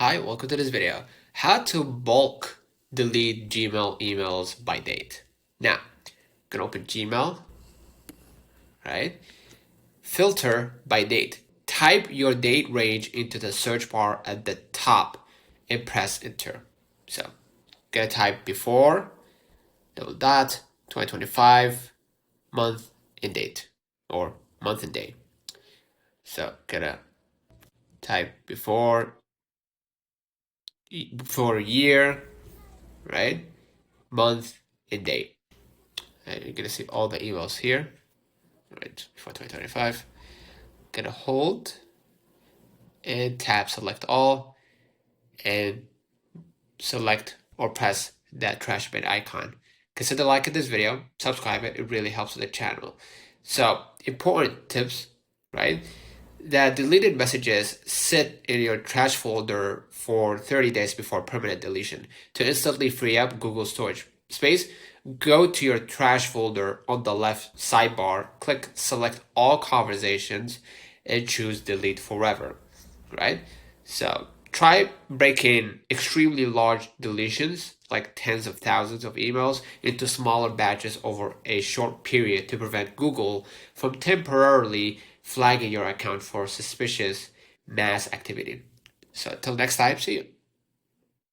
Hi, welcome to this video. How to bulk delete Gmail emails by date. Now, you can open Gmail, right? Filter by date. Type your date range into the search bar at the top and press enter. So, gonna type before, double dot, 2025, month and date, or month and day. So, gonna type before year, right? Month and date. And you're gonna see all the emails here, right, for 2025. Gonna hold and tap select all and select or press that trash bin icon. Consider liking this video, subscribe it really helps with the channel. So, important tips, right? That deleted messages sit in your trash folder for 30 days before permanent deletion. To instantly free up Google storage space, go to your trash folder on the left sidebar, click select all conversations, and choose delete forever, right? So try breaking extremely large deletions, like tens of thousands of emails, into smaller batches over a short period to prevent Google from temporarily flagging your account for suspicious mass activity. So until next time, see you.